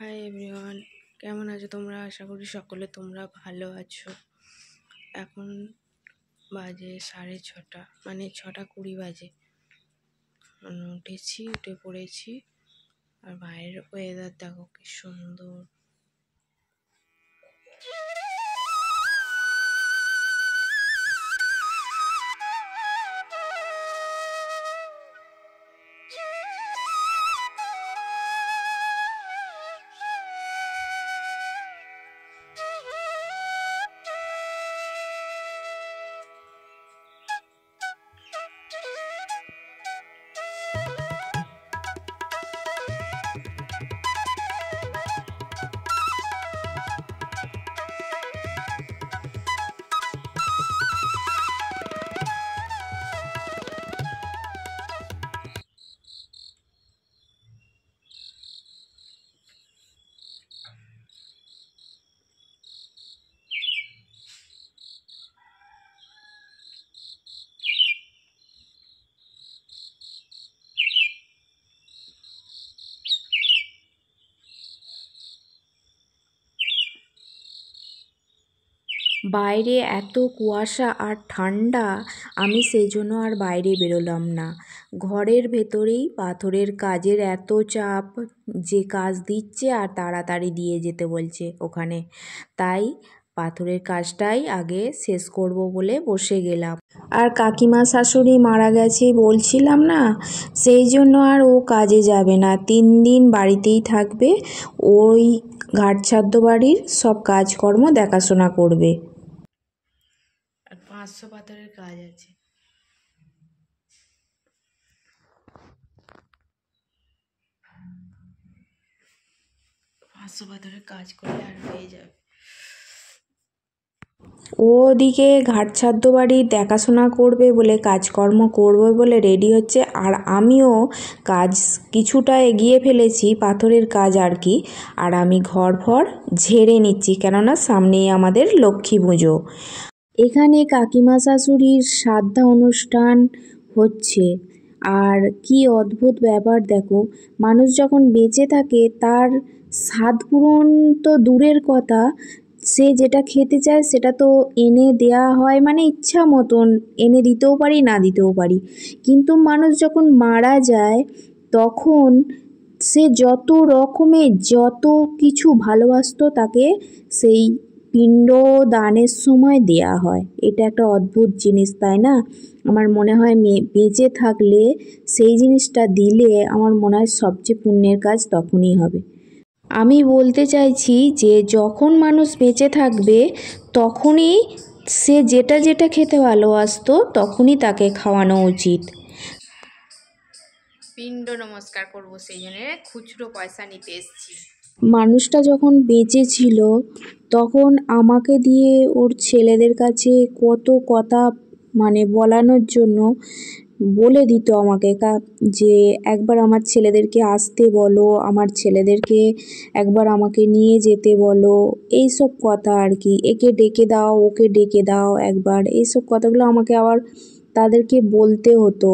Hi everyone, কেমন আছো তোমরা? আশা করি সকলে তোমরা ভালো আছো। এখন বাজে 6:30, মানে 6:20 বাজে। উঠে পড়েছি। আর বাইরের ওয়েদার দেখো কি সুন্দর। বাইরে এত কুয়াশা আর ঠান্ডা, আমি সেই জন্য আর বাইরে বেরোলাম না। ঘরের ভেতরেই পাথরের কাজের এত চাপ, যে কাজ দিচ্ছে আর তাড়াতাড়ি দিয়ে যেতে বলছে ওখানে, তাই পাথরের কাজটাই আগে শেষ করব বলে বসে গেলাম। আর কাকিমা শাশুড়ি মারা গেছে বলছিলাম না, সেই জন্য আর ও কাজে যাবে না, 3 দিন বাড়িতেই থাকবে। ওই ঘাটছাদ্য বাড়ির সব কাজকর্ম দেখাশোনা করবে। আর 500 পাথরের কাজ আছে। 500 পাথরের কাজ করলে আর হয়ে যাবে। ওদিকে ঘাটছাদ্য বাড়ির দেখাশোনা করবে বলে, কাজকর্ম করবে বলে রেডি হচ্ছে। আর আমিও কাজ কিছুটা এগিয়ে ফেলেছি, পাথরের কাজ আর কি। আর আমি ঘর ঝেড়ে নিচ্ছি, কেননা সামনেই আমাদের লক্ষ্মী পুজো। এখানে কাকিমা শাশুড়ির শ্রাদ্ধ অনুষ্ঠান হচ্ছে। আর কি অদ্ভুত ব্যাপার দেখো, মানুষ যখন বেঁচে থাকে তার স্বাদ পূরণ তো দূরের কথা, সে যেটা খেতে চায় সেটা তো এনে দেয়া হয়, মানে ইচ্ছা মতন এনে দিতেও পারি, না দিতেও পারি। কিন্তু মানুষ যখন মারা যায় তখন সে যত রকমের যত কিছু ভালোবাসতো তাকে সেই পিণ্ড দানের সময় দেয়া হয়। এটা একটা অদ্ভুত জিনিস, তাই না? আমার মনে হয় বেঁচে থাকলে সেই জিনিসটা দিলে আমার মনে হয় সবচেয়ে পুণ্যের কাজ তখনই হবে। আমি বলতে চাইছি যে যখন মানুষ বেঁচে থাকবে তখনই সে যেটা যেটা খেতে ভালোবাসতো তখনই তাকে খাওয়ানো উচিত। পিণ্ড নমস্কার করব, সেই জন্য খুচরো পয়সা নিতে এসেছি। মানুষটা যখন বেঁচে ছিল তখন আমাকে দিয়ে ওর ছেলেদের কাছে কত কথা মানে বলানোর জন্য বলে দিত আমাকে, যে একবার আমার ছেলেদেরকে আসতে বলো, আমার ছেলেদেরকে একবার আমাকে নিয়ে যেতে বলো, এইসব কথা আর কি। একে ডেকে দাও, ওকে ডেকে দাও একবার, এইসব কথাগুলো আমাকে আবার তাদেরকে বলতে হতো।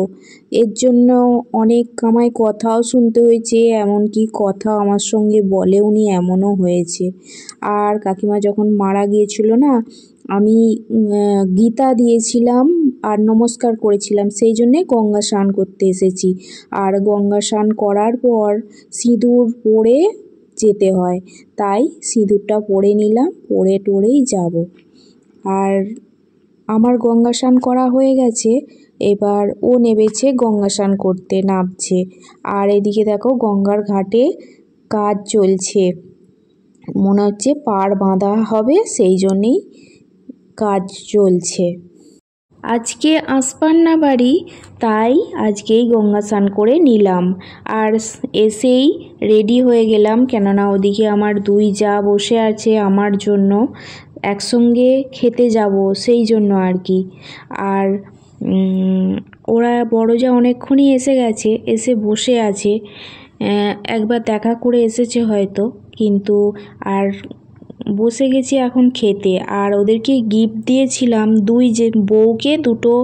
এর জন্য অনেক আমায় কথাও শুনতে হয়েছে, এমনকি কথা আমার সঙ্গে বলেওনি, এমনও হয়েছে। আর কাকিমা যখন মারা গিয়েছিল না, আমি গীতা দিয়েছিলাম আর নমস্কার করেছিলাম, সেই জন্যে গঙ্গা স্নান করতে এসেছি। আর গঙ্গা স্নান করার পর সিঁদুর পরে যেতে হয়, তাই সিঁদুরটা পরে নিলাম, পরে টরেই যাব। আর আমার গঙ্গা স্নান করা হয়ে গেছে, এবার ও নেমেছে গঙ্গা স্নান করতে, নামছে। আর এদিকে দেখো গঙ্গার ঘাটে কাজ চলছে, মনে হচ্ছে পাড় বাঁধা হবে, সেই জন্যেই কাজ চলছে। আজকে আসবার না বাড়ি, তাই আজকেই গঙ্গা স্নান করে নিলাম। আর এসেই রেডি হয়ে গেলাম, কেননা ওদিকে আমার 2 জা বসে আছে আমার জন্য, একসঙ্গে খেতে যাব সেই জন্য আর কি। আর ওরা বড় জা অনেকক্ষণই এসে গেছে, এসে বসে আছে, একবার দেখা করে এসেছে হয়তো, কিন্তু আর বসে গেছি এখন খেতে। আর ওদেরকে গিফট দিয়েছিলাম, 2 যে বউকে 2টো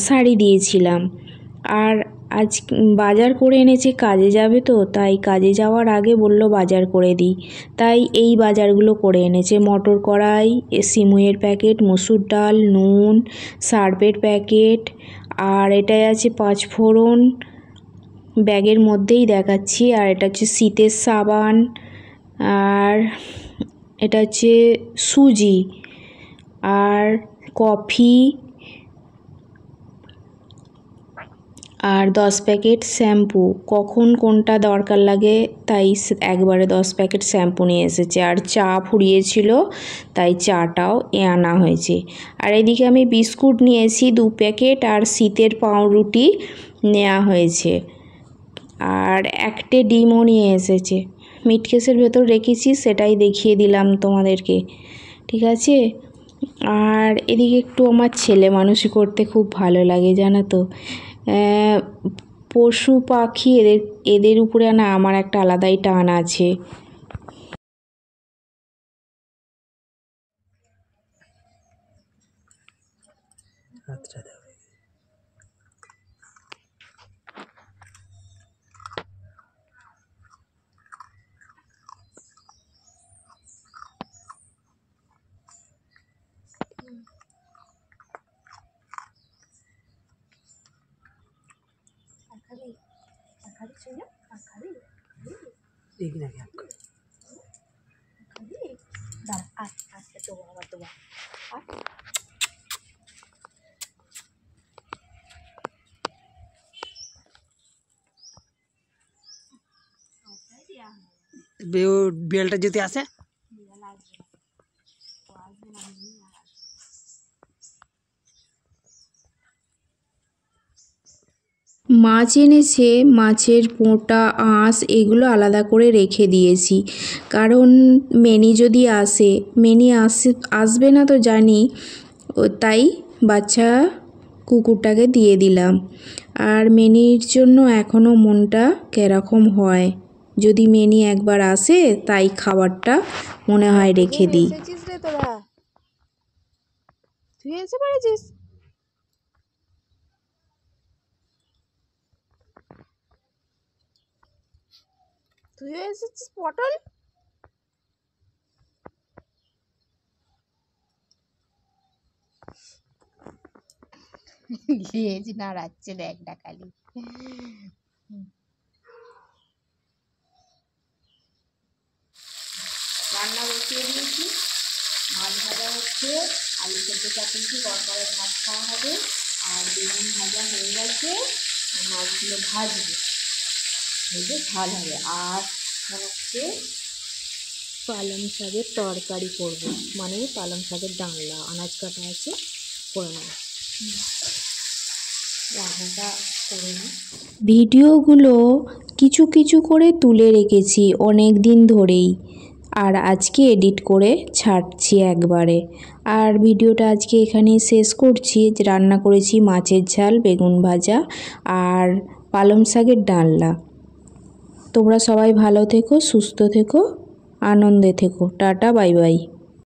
শাড়ি দিয়েছিলাম। আর আজ বাজার করে এনেছে, কাজে যাবে তো, তাই কাজে যাওয়ার আগে বলল বাজার করে দিই, তাই এই বাজারগুলো করে এনেছে। মটর কড়াই, সিমুইয়ের প্যাকেট, মসুর ডাল, নুন, সার্ফের প্যাকেট, আর এটাই আছে 5 ফোড়ন, ব্যাগের মধ্যেই দেখাচ্ছি। আর এটা হচ্ছে শীতের সাবান, আর এটা হচ্ছে সুজি, আর কফি, আর 10 প্যাকেট শ্যাম্পু। কখন কোনটা দরকার লাগে তাই একবারে 10 প্যাকেট শ্যাম্পু নিয়ে এসেছে। আর চা ফুরিয়েছিল তাই চাটাও আনা হয়েছে। আর এদিকে আমি বিস্কুট নিয়েছি 2 প্যাকেট, আর শীতের পাউরুটি নেওয়া হয়েছে। আর একটা ডিমও নিয়ে এসেছে, মিটকেসের ভেতর রেখেছি, সেটাই দেখিয়ে দিলাম তোমাদেরকে, ঠিক আছে। আর এদিকে একটু আমার ছেলে মানুষই করতে খুব ভালো লাগে, জানো তো। পশু পাখি এদের উপরে না আমার একটা আলাদাই টান আছে। বেলটা যদি আসে মাছ এনেছে, মাছের পোঁটা, আঁশ এগুলো আলাদা করে রেখে দিয়েছি, কারণ মেনি যদি আসে, মেনি আসবে না তো জানি, তাই বাচ্চা কুকুরটাকে দিয়ে দিলাম। আর মেনির জন্য এখনও মনটা কীরকম হয়, যদি মেনি একবার আসে তাই খাবারটা মনে হয় রেখে দিই। তুই এসে পড়েছিস? তুইও এসেছিস পটল? লেজ নাড়াচ্ছে দেখ ডাকালি। রান্না বসিয়ে দিয়েছি, মাছ ভাজা হচ্ছে, আলু সেদ্ধ চাপিয়েছি, গরগরে ভাত খাওয়া হবে, আর বেগুন ভাজা হয়ে গেছে, মাছগুলো ভাজবে, ভেজে ঝাল হবে। আর হচ্ছে পালং শাকের তরকারি করব, মানে পালং শাকের ডালনা, আনাজ কাটা আছে, করে নেব, রান্নাটা করে নিই। ভিডিওগুলো কিছু কিছু করে তুলে রেখেছি অনেক দিন ধরেই, আর আজকে এডিট করে ছাড়ছি একবারে। আর ভিডিওটা আজকে এখানেই শেষ করছি। রান্না করেছি মাছের ঝাল, বেগুন ভাজা, আর পালং শাকের ডালনা। তোমরা সবাই ভালো থেকো, সুস্থ থেকো, আনন্দে থেকো। Tata, bye bye.